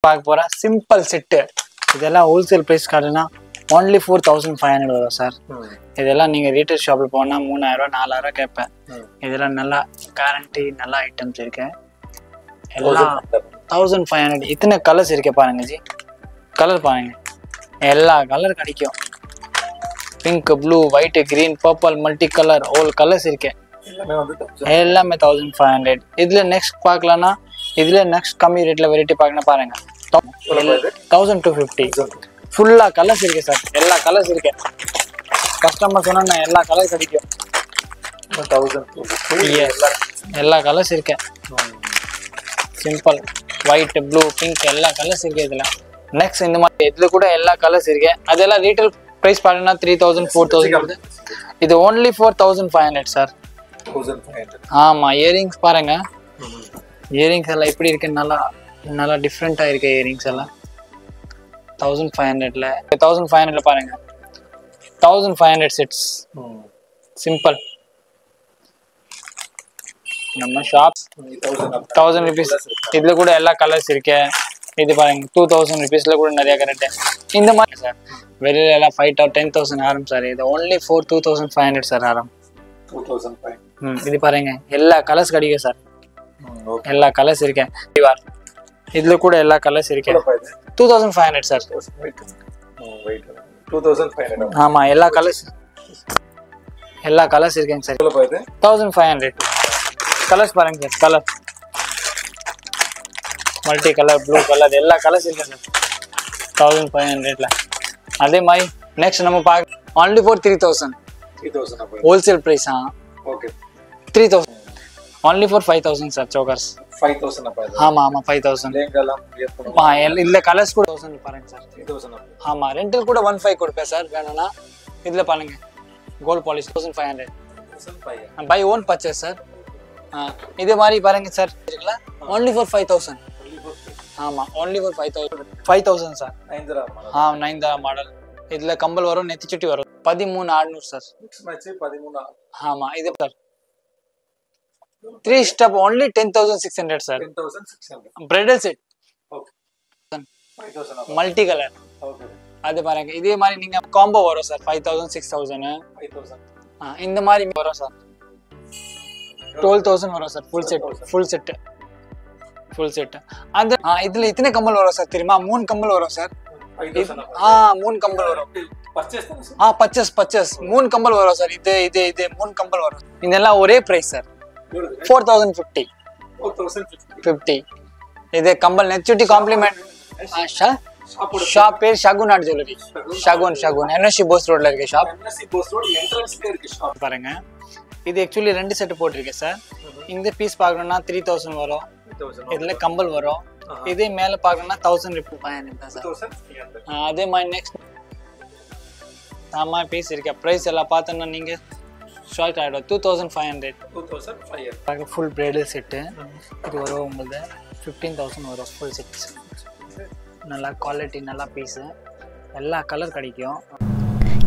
பார்க்க போற simple set இதெல்லாம் ஹோல்சேல் பிரைஸ் காட்டுனா only 4500 வரும் சார். இதெல்லாம் நீங்க ரீட்டைல் ஷாப்ல போனா 3000 4000 கேட்பேன். இதெல்லாம் நல்லா கேரண்டி நல்ல ஐட்டம்ஸ் இருக்கு. எல்லாம் 1500. இத்தனை கலர்ஸ் இருக்கு பாருங்க ஜி. கலர் பாருங்க, எல்லா கலர் கிடைக்கும். Pink, blue, white, green, purple, multi colour all colours இருக்கு. எல்லாமே 1500. இதுல நெக்ஸ்ட் பார்க்கலாம்னா இதுல நெக்ஸ்ட் கம்மி ரேட்ல வெரைட்டி பார்க்கணும் பாருங்க 1250. ஃபுல்லா கலர்ஸ் இருக்கு சார், எல்லா கலர்ஸ் இருக்கு. கஸ்டமர் சொன்னா எல்லா கலர் கிடைக்கும். 1250 எல்லா கலர்ஸ் இருக்கு. சிம்பிள் ஒயிட், ப்ளூ, பிங்க் எல்லா கலர்ஸ் இருக்கு இதுல. நெக்ஸ்ட் இந்த மாதிரி இதுல கூட எல்லா கலர்ஸ் இருக்கு. அதெல்லாம் ரீட்டைல் பிரைஸ் பார்த்தீங்கன்னா 3000 4000 வருது. இது only 4500 சார். ஆமா, இயரிங்ஸ் பாருங்க. இயரிங்ஸ் எல்லாம் எப்படி இருக்கு, நல்லா நல்லா டிஃப்ரெண்டா இருக்கு. இயரிங்ஸ் எல்லாம் 1500ல 1500ல பாருங்க 1500 செட்ஸ் சிம்பிள். நம்ம ஷாப் 1000 rupees. இதுல கூட எல்லா கலர்ஸ் இருக்கு. இது பாருங்க 2000 rupeesல கூட நிறைய கரெக்ட். இந்த மாதிரி சார் வெளியில எல்லாம் 5,000 or 10,000 ஆரம் சார். இது only for 2500 சார் ஆரம். 2500. இது பாருங்க எல்லா கலர்ஸ் கிடைக்கும் சார். எல்லா கலர்ஸ் இருக்கு. இதுல கூட எல்லா கலர்ஸ் இருக்கு. 2500 சார். 2500. ஆமா, எல்லா கலர்ஸ் இருக்குங்க சார். 1500 கலர்ஸ் பாருங்க sir. Colour multi colour, blue colour எல்லா கலர்ஸ் இருக்கு சார் 1500ல. அதே மாதிரி நெக்ஸ்ட் நம்ம பார்க்க only for 3000 wholesale price. Okay 3000 only for 5000 sir. Chokers 5000 அப்ப. ஆமா ஆமா 5000. லேங்கலாம் இல்ல கலர்ஸ் கூட 1000 பாருங்க சார். 3000. ஆமா, ரெண்டல் கூட 15 கொடுப்பேன் சார் வேணும்னா. இதுல பாருங்க gold polish 1500. By own purchase sir. இதே மாதிரி பாருங்க சார் இருக்குல்ல only for 5000. ஆமா, only for 5000 சார். 9 மாடல். இதுல கம்பல் வரும், நெத்தி சுட்டி வரும். 13600 சார். 13. ஆமா, இது sir 3 step only 10600 sir. 10600 bridal set. Okay 5000 multi colour. Okay அது பாருங்க. இதே மாதிரி நீங்க காம்போ வரும் சார் 5000 6000. 5000. இந்த மாதிரி வரும் சார் 12000 வரும் சார். Full set. அந்த இதுல இத்தனை கம்பல் வரும் சார் தெரியுமா? 3 கம்பல் வரும் சார். 3 கம்பல் வரும். பர்ச்சேஸ் 3 கம்பல் வரும் சார். இது 3 கம்பல் வரும். இதெல்லாம் ஒரே பிரைஸ் சார் 4050. இது கம்பல் நெச்சுட்டி காம்ப்ளிமெண்ட். ஷாப் பேர் Shagun art jewellery. Shagun NSC Bose ரோட்ல இருக்கு ஷாப். பாருங்க, இது ஆக்சுவலி 2 செட் போட்டிருக்கேன் சார். இந்த பீஸ் பார்க்கணும்னா 3000 வரும். இதுல கம்பல் வரும். இதே மேல பார்க்கணும்னா 1500 சார். அதே மாதிரி நெக்ஸ்ட் ஆமா பீஸ் இருக்கு. பிரைஸ் எல்லாம் பார்த்தோன்னா நீங்க ஷார்ட் ஆயிடும். 2500 ஃபுல் பிரைடல் செட்டு. இது வரும் உங்களுக்கு 15000 வரும் ஃபுல் செட். நல்லா குவாலிட்டி, நல்லா பீஸு, எல்லா கலர் கிடைக்கும்.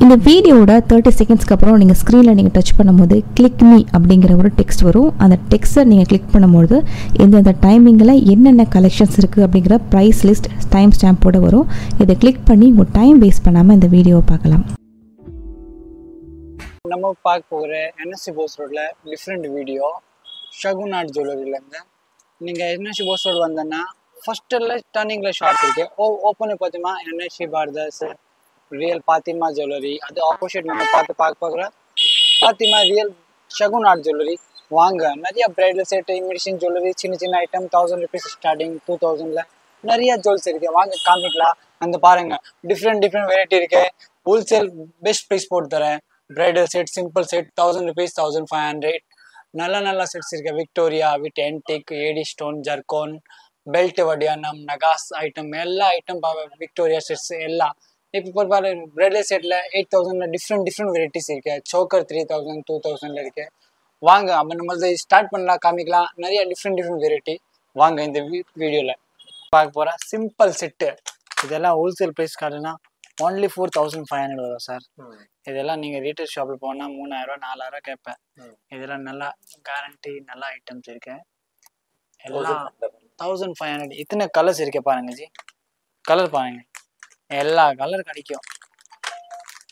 இந்த வீடியோட 30 செகண்ட்ஸ்க்கு அப்புறம் நீங்கள் ஸ்க்ரீனில் நீங்கள் டச் பண்ணும்போது கிளிக் மீ அப்படிங்கிற ஒரு டெக்ஸ்ட் வரும். அந்த டெக்ஸ்ட்டை நீங்கள் கிளிக் பண்ணும்போது எந்தெந்த டைமிங்கில் என்னென்ன கலெக்ஷன்ஸ் இருக்குது அப்படிங்கிற ப்ரைஸ் லிஸ்ட் டைம் ஸ்டாம்போட வரும். இதை கிளிக் பண்ணி உங்கள் டைம் வேஸ்ட் பண்ணாமல் இந்த வீடியோவை பார்க்கலாம். நம்ம பார்க்க போகிற NSC போஸ் ரோட்ல டிஃப்ரெண்ட் வீடியோ ஷகுன் ஆர்ட் ஜுவல்லரியிலேருந்து. நீங்கள் NSC போஸ் ரோடு வந்தோன்னா ஃபர்ஸ்ட்டில் டர்னிங்கில் ஷாப் இருக்குது. ஓப்பன் பார்த்தீங்கன்னா NSC பார்தர்ஸ் ரியல் பாத்திமா ஜுவல்லரி. அது ஆப்போசிட் நம்ம பார்க்க போகிற Fathima real Shagun art jewellery. வாங்க, நிறைய பிரைடல் செட், இமிடேஷன் ஜுவல்லரி, சின்ன ஐட்டம் 1000 rupees ஸ்டார்டிங் 2000ல நிறைய ஜுவல்ஸ் இருக்கு. வாங்க காமிக்கலாம். அந்த பாருங்க டிஃப்ரெண்ட் வெரைட்டி இருக்கு. ஹோல்சேல் பெஸ்ட் ப்ரைஸ் போட்டு தரேன். Bridal set, simple set 1000 rupees 1500. நல்ல செட்ஸ் இருக்கு. Victoria with antique, AD stone, zircon, belt, வடியானம், நகாஸ் ஐட்டம் எல்லா ஐட்டம் விக்டோரியா செட்ஸ் எல்லாம். இப்போ பிரைடல் செட்ல 8000ல டிஃப்ரெண்ட் வெரைட்டிஸ் இருக்கு. சோக்கர் 3000 2000ல இருக்கு. வாங்க அப்ப நம்ம ஸ்டார்ட் பண்ணலாம், காமிக்கலாம். நிறைய டிஃப்ரெண்ட் வெரைட்டி. வாங்க இந்த வீடியோல பார்க்க போற சிம்பிள் செட்டு. இதெல்லாம் ஹோல்சேல் பிரைஸ் காட்டுனா only 4500 வரும் சார். இதெல்லாம் நீங்க ரீட்டைல் ஷாப்ல போனா 3000 4000 கேட்பேன். இதெல்லாம் நல்லா கேரண்டி நல்ல ஐட்டம்ஸ் இருக்கு. எல்லாம் 1500 இத்தனை கலர்ஸ் இருக்கே பாருங்க ஜி. கலர் பாருங்க, எல்லா கலர் கிடைக்கும்.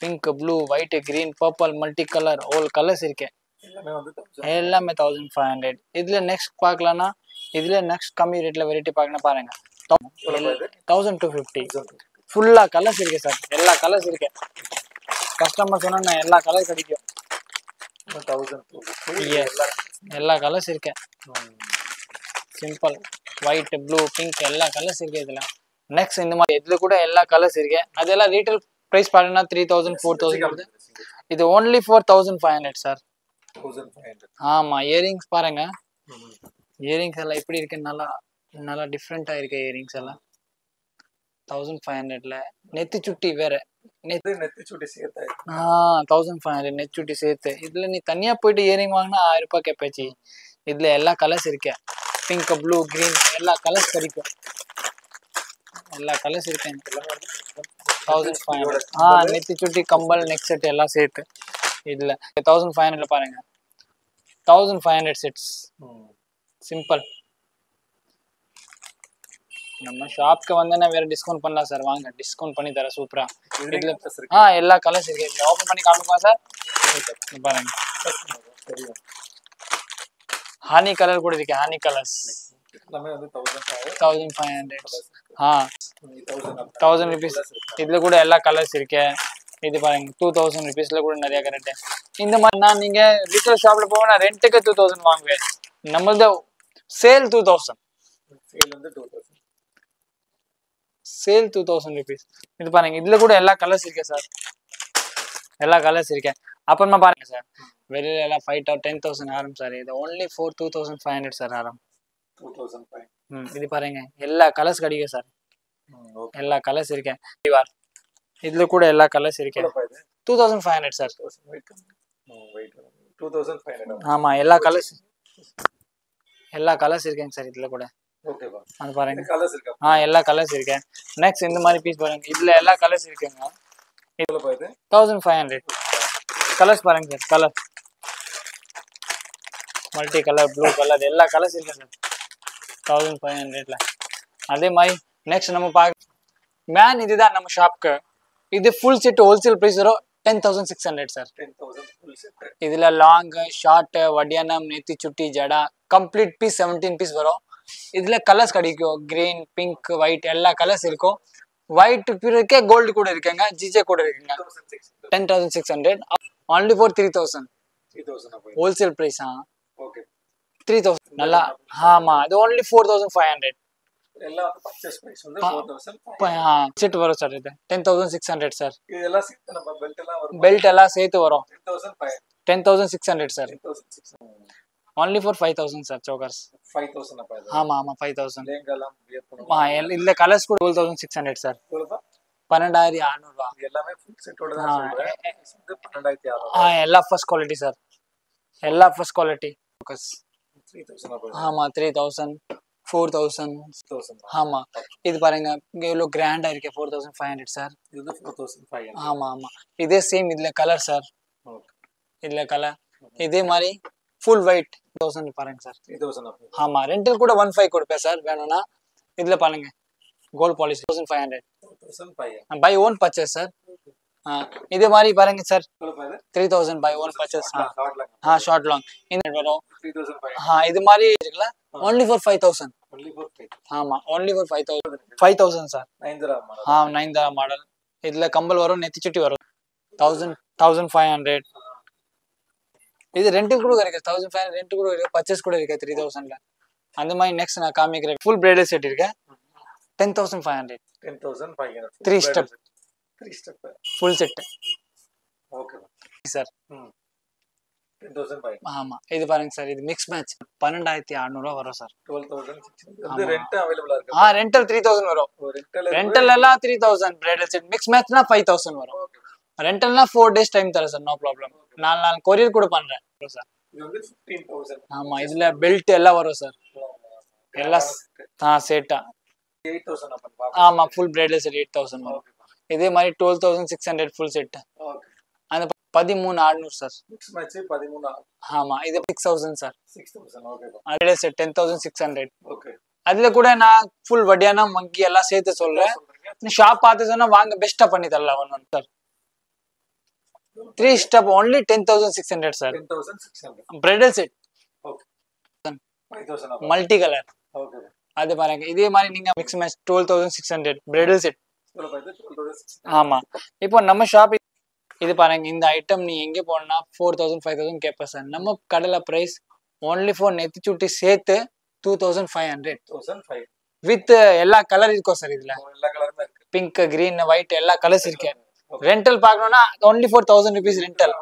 Pink, blue, white, green, purple, multi colour all colours இருக்கே. எல்லாமே 1500. இதுல நெக்ஸ்ட் பார்க்கலாம்னா, இதுல நெக்ஸ்ட் கம்மி ரேட்ல வெரைட்டி பார்க்கணும் பாருங்க. 1250. ஃபுல்லா கலர்ஸ் இருக்கு சார், எல்லா கலர்ஸ் இருக்கு. கஸ்டமர் சொன்னா எல்லா கலர் கிடைக்கும். எல்லா கலர்ஸ் இருக்கு. சிம்பிள் ஒயிட், ப்ளூ, பிங்க் எல்லா கலர்ஸ் இருக்கு இதுல. நெக்ஸ்ட் இந்த மாதிரி இதுல கூட எல்லா கலர்ஸ் இருக்கு. அதெல்லாம் ரீட்டைல் பிரைஸ் பாத்தீங்கன்னா 3000 4000. இது only for 1500 சார். ஆமா, இயரிங்ஸ் பாருங்க. இயரிங்ஸ் எல்லாம் எப்படி இருக்கு, நல்லா நல்லா டிஃப்ரெண்டா இருக்கு இயரிங்ஸ் எல்லாம். 1500ல நெத்தி சுட்டி வேற. நெத்தி சுட்டி சேர்த்து 1500 நெத்தி சுட்டி சேர்த்து. இதுல நீ தனியா போயிட்டு இயரிங் வாங்கினா 1000 ரூபாய் கேட்பேச்சு. இதுல எல்லா கலர்ஸ் இருக்கு. பிங்க், ப்ளூ, கிரீன் எல்லா கலர்ஸ் கிடைக்கும். எல்லா கலர்ஸ் இருக்கு. 1500. நெத்தி சுட்டி, கம்பல், நெக் செட் எல்லாம் சேர்த்து. இதுல 1500ல பாருங்க, 1500 செட்ஸ். சிம்பிள். நம்ம ஷாப்க்கு வந்தா வேற டிஸ்கவுண்ட் பண்ணலாம் சார். வாங்க, டிஸ்கவுண்ட் பண்ணி தரேன் சூப்பரா. இதுல எல்லா கலர்ஸ் இருக்கு. ஓபன் பண்ணி காமிக்குமா சார்? பாருங்க, ஹனி கலர் கூட இருக்கு. ஹனி கலர்ஸ் எல்லாமே வந்து 1500. 1000 rupees. இதுல கூட எல்லா கலர்ஸ் இருக்கு. இது பாருங்க 2000 rupeesல கூட நிறைய கரெக்ட். இந்த மாதிரி நான் நீங்க ரீட்டைல் ஷாப்ல போனா ரெண்டுக்கு 2000 வாங்குவேன். நம்மளது சேல் 2000. Sale 2000 rupees. இது பாருங்க, இதுல கூட எல்லா கலர்ஸ் இருக்கு சார். எல்லா கலர்ஸ் இருக்கு. அப்புறமா பாருங்க சார், வெளியில எல்லாம் 5 or 10,000 ஆரம் சார். இது only for 2500 சார் ஆரம். 2005. இது பாருங்க, எல்லா கலர்ஸ் கிடைக்கும் சார். எல்லா கலர்ஸ் இருக்கு. இதுல கூட எல்லா கலர்ஸ் இருக்கு. 2500 சார். 2500. ஆமா, எல்லா கலர்ஸ் இருக்குங்க சார் இதுல கூட. ஓகேவா? அது பாருங்க, கலர்ஸ் இருக்கு. எல்லா கலர்ஸ் இருக்கு. நெக்ஸ்ட் இந்த மாதிரி பீஸ் பாருங்க, இதுல எல்லா கலர்ஸ் இருக்குங்க. இதுல பாருங்க 1500. கலர்ஸ் பாருங்க sir. Colour multi colour, blue colour எல்லா கலர்ஸ் இருக்கு சார் 1500ல. அதே மாதிரி நெக்ஸ்ட் நம்ம மேன், இதுதான் நம்ம ஷாப்க்கு. இது ஃபுல் செட் ஹோல்சேல் பிரைஸ் வரும் 10,600 சார். 10,000 full set. இதுல லாங், ஷார்ட், வடியானம், நெத்தி சுட்டி, ஜடா கம்ப்ளீட் பீஸ் 17 பீஸ் வரும். இதுல கலர்ஸ் கிடைக்கும். கிரீன், பிங்க், ஒயிட் எல்லா கலர்ஸ் இருக்கும். ஒயிட் இருக்கே, கோல்டு கூட இருக்குங்க, ஜிஜே கூட இருக்குங்க. 10,600 only for 3000. Wholesale price. Okay, 3000 நல்லா. ஆமா, அது only 4500. எல்லா பர்ச்சேஸ் பிரைஸ் வந்து 4000 செட் வரும் சார். இது 10,600 சார். இதெல்லாம் சேர்த்து நம்ம பெல்ட் எல்லாம் சேர்த்து வரும் 10,600 sir. only for 5000 sir. Chokers 5000 அப்ப. ஆமா 5000. லேங்கலாம் இல்ல, கலர்ஸ் கூட 12,600 சார். 12600 ரூபாய். எல்லாமே ஃபுல் செட்டோட தான் சொல்றேன். இது 12600. எல்லா ஃபர்ஸ்ட் குவாலிட்டி சார். எல்லா ஃபர்ஸ்ட் குவாலிட்டி. சோக்கர்ஸ் 3000 அப்ப. ஆமா 3000, 4000. ஆமா, இது பாருங்க இங்க எவ்வளவு கிராண்டா இருக்கு. 4500 சார். இது 4500. ஆமா, இதே சேம் இதுல கலர் சார். இதுல கலர் இதே மாதிரி ஃபுல் ஒயிட் 1000 பாருங்க சார். 3000. ஆமா, ரெண்டல் கூட 1500 கொடுப்பேன் சார் வேணும்னா. இதுல பாருங்க gold polish 1500. By own purchase sir. இதே மாதிரி பாருங்க sir 3000 by own purchase. Short long இந்த வரும் 3000. இது மாதிரி இருக்குல்ல, only for 5000. ஆமா, only for 5000 சார். 9 மாடல். இதுல கம்பல் வரும், நெத்தி சுட்டி வரும். 1500. இது ரெண்டுக்கு கூட இருக்கு. 1500 ரெண்டு கூட இருக்கு, பர்ச்சேஸ் கூட இருக்கு 3000ல. அந்த மாதிரி நெக்ஸ்ட் நான் காமிக்கிறேன். ஃபுல் பிரைடல் செட் இருக்கு 10,500. 10,500. 3 step full set. Okay sir. 10,500. ஆமா, இது பாருங்க சார், இது மிக்ஸ் மேட்ச் 12,600 ரூபாய் வரும் சார். 12,600. இது ரெண்ட் அவேலபிளா இருக்கு. ரெண்டல் 3000 வரும். ரெண்டல் எல்லாம் 3000. பிரைடல் செட் மிக்ஸ் மேட்ச்னா 5000 வரும். ரெண்டல்னா 4 days டைம் தரேன் சார். No problem. 4 நாள் கொரியர் கூட பண்றேன் சார். இது வந்து 15,000. ஆமா, இதுல பெல்ட் எல்லாம் வரும் சார். எல்லாம் செட்டா 8,000 அப்ப. ஆமா, ஃபுல் பிரைடல் செட் 8,000 வரும். இதே மாதிரி 12,600 ஃபுல் செட். ஓகே, அந்த 13,600 சார். Mix match 13,600. ஆமா, இது 6,000 sir. 6,000. Okay, bridal set 10,600. Okay, அதுல கூட நான் ஃபுல் வட்டியானம் வங்கி எல்லாம் சேர்த்து சொல்றேன். ஷாப் பார்த்து சொன்னா வாங்க பெஸ்டா பண்ணி தரலாம் one sir. 3 step only 10,600 sir. 10,600. Bridal set. Okay. 5,000. Multi color. Okay. அது பாருங்க இதே மாதிரி நீங்க மிக்ஸ் மேட்ச் 12,600 bridal set. ஆமா. இப்போ நம்ம ஷாப் இது பாருங்க இந்த ஐட்டம் நீ எங்க போனா 4,000 5,000 கேப்ப சார். நம்ம கடையில பிரைஸ் only for நெத்தி சுட்டி சேர்த்து 2,500. 2,500. வித் எல்லா கலர் இருக்கும் சார் இதுல. எல்லா கலருமே இருக்கு. பிங்க் கிரீன் ஒயிட் எல்லா கலர்ஸ் இருக்கு. ரெண்டல் பார்க்கணும்னா only for 1,000 rupees rental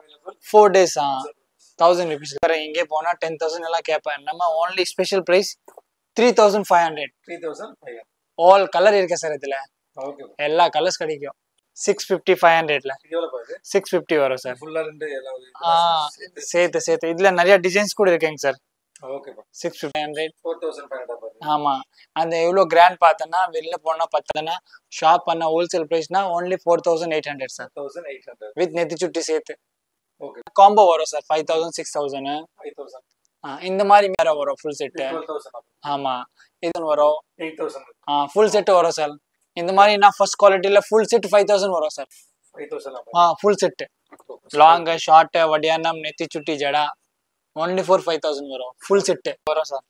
4 days 1,000 rupees. இங்கே போனா 10,000 எல்லாம் கேட்பேன். நம்ம only special price 3,500. 3,500. All colour இருக்கு சார் இதுல. ஓகே. எல்லா கலர்ஸ் கிடைக்கும். 650 500ல எவ்வளவு பாரு 650 வரும் சார். ஃபுல்லா ரெண்டு எல்லாம் சேர்த்து இதுல நிறைய டிசைன்ஸ் கூட இருக்குங்க சார். ஓகே பா 650 4,500 ஆமா. அந்த எவ்வளவு கிராண்ட் பார்த்தனா வெளில போனா பத்தனா ஷாப் பண்ண ஹோல்சேல் பிரைஸ்னா only 4,800 சார். 4,800 வித் நெத்தி சுட்டி சேர்த்து. ஓகே. காம்போ வரும் சார் 5,000 6,000. 5,000. இந்த மாதிரி வேற வரும் ஃபுல் செட். 12,000. ஆமா இது வரும் 8,000. ஃபுல் செட் வரும் சார். இந்த மாதிரி நான் ஃபர்ஸ்ட் குவாலிட்டில ஃபுல் செட் 5,000 வரும் sir. 5,000. Full set long short வடியானம் நெத்தி சுட்டி ஜடா only for 5,000 வரும். ஃபுல் செட் வரும் சார்.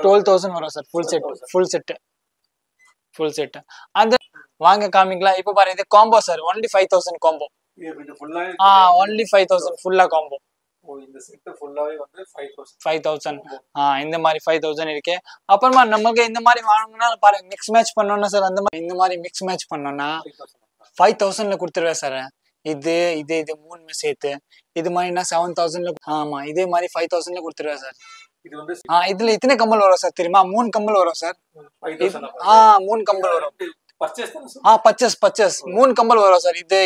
12,000 வரும் சார். ஃபுல் செட் அந்த வாங்க காமிக்கலாம். இப்போ பாருங்க இது காம்போ சார். only 5,000 combo. இது ஃபுல்லா only 5,000 ஃபுல்லா காம்போ. ஓ இந்த செட் ஃபுல்லாவே வந்து 5,000. 5,000 இந்த மாதிரி 5,000 இருக்கு. அப்புறமா நமக்கு இந்த மாதிரி வாங்கணும்னா பாருங்க மிக்ஸ் மேட்ச் பண்ணோம்னா சார் அந்த மாதிரி இந்த மாதிரி மிக்ஸ் மேட்ச் பண்ணோம்னா 5,000ல கொடுத்துருவேன் சார். இது மூணுமே சேர்த்து இது மாதிரினா 7,000ல ஆமா இதே மாதிரி 5,000ல கொடுத்துருவேன் சார். இது வந்து இதுல இத்தனை கம்பல் வரும் சார் தெரியுமா? 3 கம்பல் வரும் சார். 5,000. 3 கம்பல் வரும். பர்ச்சேஸ் தான சார்? பர்ச்சேஸ் 3 கம்பல் வரும் சார். இது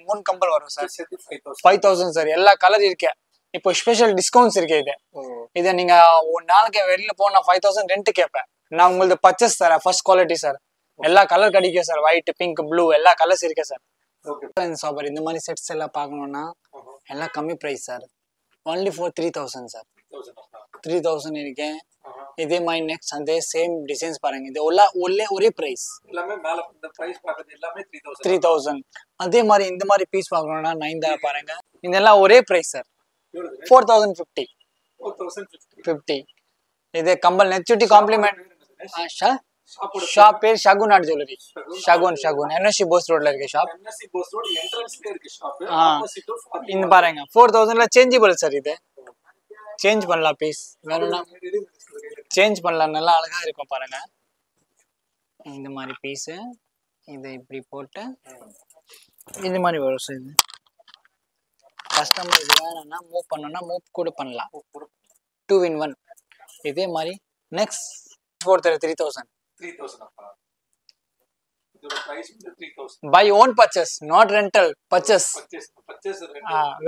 3 கம்பல் வரும் சார். 5,000 சார். எல்லா கலர் இருக்கு. இப்போ ஸ்பெஷல் டிஸ்கவுண்ட்ஸ் இருக்கு. இதை நீங்க ஒரு நாளைக்கு வெளியில போனா 5,000 ரெண்ட் கேட்பேன். நான் உங்களுக்கு பர்ச்சேஸ் தரேன் ஃபர்ஸ்ட் குவாலிட்டி சார். எல்லா கலர் கிடைக்கும் சார். ஒயிட் பிங்க் ப்ளூ எல்லா கலர்ஸ் இருக்கு சார். சார் இந்த மாதிரி செட்ஸ் எல்லாம் பார்க்கணும்னா எல்லாம் கம்மி price sir. only for 3,000 sir. 3,000 இருக்கேன். இதே மாதிரி நெக்ஸ்ட் அதே சேம் டிசைன்ஸ் பாருங்க. இது ஒரே பிரைஸ் எல்லாமே மேல இந்த பிரைஸ் பார்க்கிறது எல்லாமே 3,000. அதே மாதிரி இந்த மாதிரி பீஸ் பார்க்கணும்னா 9,000 பாருங்க. இதெல்லாம் ஒரே பிரைஸ் சார். 4,050. 4,050. இது கம்பல் நெச்சுட்டி காம்ப்ளிமெண்ட். ஷாப் பேர் Shagun art jewellery. Shagun NSC Bose ரோட்ல இருக்கு ஷாப். என்எஸ்சி போஸ் ரோட் என்ட்ரன்ஸ்ல இருக்கு ஷாப். இந்த பாருங்க 4,000ல சேஞ்சபிள் சார். இது சேஞ்ச் பண்ணலாம் பீஸ் வேணும்னா சேஞ்ச் பண்ணலாம். நல்லா அழகா இருக்கும் பாருங்க. இந்த மாதிரி பீஸ் இதை இப்படி போட்டு இந்த மாதிரி வரும் சார். இது கஸ்டமர் இது வேணும்னா மூவ் பண்ணணும்னா மூவ் கூட பண்ணலாம். 2 in 1. இதே மாதிரி நெக்ஸ்ட் 3,000. 3,000 அப்பா. இதோட பிரைஸ் வந்து 3,000. By own purchase not rental purchase.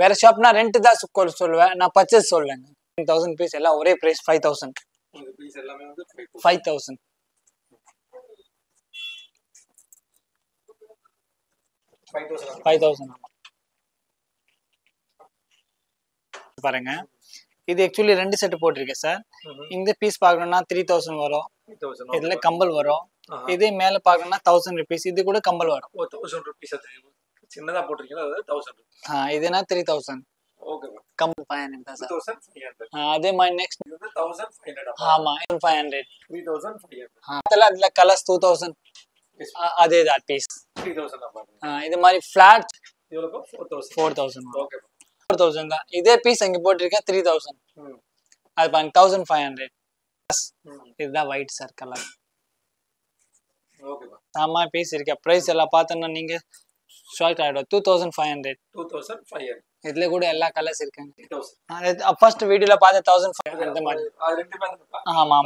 வேற ஷாப்னா ரெண்ட் தான் சொல்லுவேன். நான் பர்ச்சேஸ் சொல்லுங்க. 10,000 பீஸ் எல்லாம் ஒரே பிரைஸ் 5,000. இந்த பீஸ் எல்லாமே வந்து 5,000. 5,000 பாருங்க. இது ஆக்சுவலி 2 செட் போட்டிருக்கேன் சார். இந்த பீஸ் பார்க்கணும்னா 3,000 வரும். இதுல கம்பல் வரும். இதே மேல பார்க்கணும்னா 1,000 rupees. இது கூட கம்பல் வரும். 1,000 rupees. அது சின்னதா போட்டிருக்கீங்க. அது 1,000. இதுனா 3,000. ஓகே கம்பல் 500 தான் சார். 2,500. அதே மாதிரி நெக்ஸ்ட் இது வந்து 1,500. ஆமா 500. 3,500. அதுல கலர்ஸ் 2,000. அதே தான் பீஸ் 3,000 அப்பா. இது மாதிரி ஃபிளாட் எவ்வளவு? 4,000. 4,000. ஓகே 4,000 தான். இதே பீஸ் அங்க போட்டிருக்கேன் 3,000. அது பாருங்க 1,500. இதுதான் ஒயிட் சார் கலர். ஓகே பா. ஆமா பீஸ் இருக்கு. பிரைஸ் எல்லாம் பார்த்தோம்னா நீங்க ஷார்ட் ஆயிடும். 2,500. 2,500. இதுல கூட எல்லா கலர்ஸ் இருக்குங்க. 3,000. ஃபர்ஸ்ட் வீடியோல பார்த்த 1,500 அந்த மாதிரி. அது ரெண்டுமே அந்த ஆமா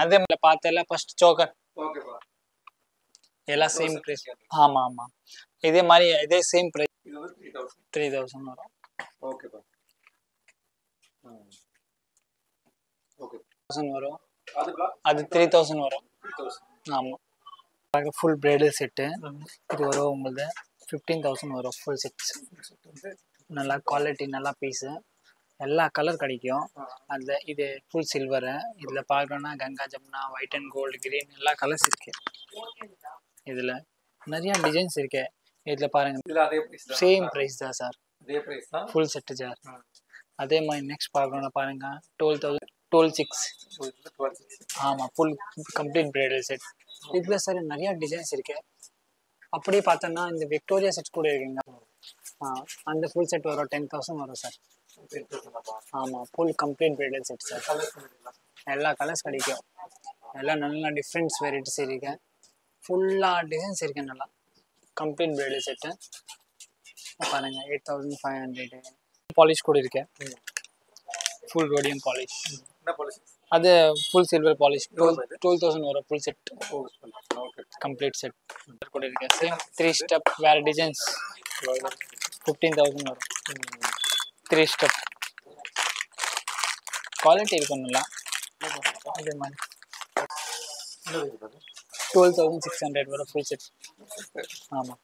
அதே மாதிரி பார்த்தல ஃபர்ஸ்ட் சோக்கர். ஓகே பா. எல்லாம் சேம் பிரைஸ். ஆமா இதே மாதிரி இதே சேம் பிரைஸ். இது வந்து 3,000. 3,000 வரும். ஓகே பா. ஓகே 1,000 வரும். அது 3,000 வரும். 3,000. ஆமா ஃபுல் பிரைடல் செட்டு. இது வரும் உங்களுக்கு 15,000 வரும். ஃபுல் செட் நல்லா குவாலிட்டி நல்லா பீஸு. எல்லா கலர் கிடைக்கும். அதில் இது ஃபுல் சில்வரு. இதில் பார்க்கணுன்னா Ganga Jamuna, white and gold, green எல்லா கலர்ஸ் இருக்கு. இதில் நிறையா டிசைன்ஸ் இருக்கு. இதில் பாருங்க, இதில் அதே ப்ரைஸ் தான். சேம் ப்ரைஸ் தான் சார், அதே ப்ரைஸ் தான். Full set sir. அதே மாதிரி நெக்ஸ்ட் பார்க்கணுன்னா பாருங்க 12,600. 12,600. ஆமாம், ஃபுல் கம்ப்ளீட் பிரைடல் செட். இதில் சார் நிறையா டிசைன்ஸ் இருக்கு. அப்படியே பார்த்தோன்னா இந்த விக்டோரியா செட் கூட இருக்குங்க. அந்த ஃபுல் செட் வரும் 10,000 வரும் சார். ஆமாம், full complete bridal set sir. எல்லா கலர்ஸ் கிடைக்கும். எல்லாம் நல்ல டிஃப்ரெண்ட்ஸ் வெரைட்டிஸ் இருக்கு. ஃபுல்லாக டிசைன்ஸ் இருக்கு. நல்லா கம்ப்ளீட் பிரைடல் செட்டு பாருங்க 8,500. பாலிஷ் கூட இருக்கு, ஃபுல் ரோடியம் பாலிஷ். என்ன பாலிஷ்? அது ஃபுல் சில்வர் பாலிஷ் 12,000 வரும் full set. Okay, complete set கூட இருக்கு. சேம் 3 ஸ்டெப் வேறு டிசைன்ஸ் 15,000 வரும். 3 ஸ்டெப் குவாலிட்டி இருக்கும் நல்லா. அதே மாதிரி 12,600 வரும் ஃபுல் செட். ஆமாம்.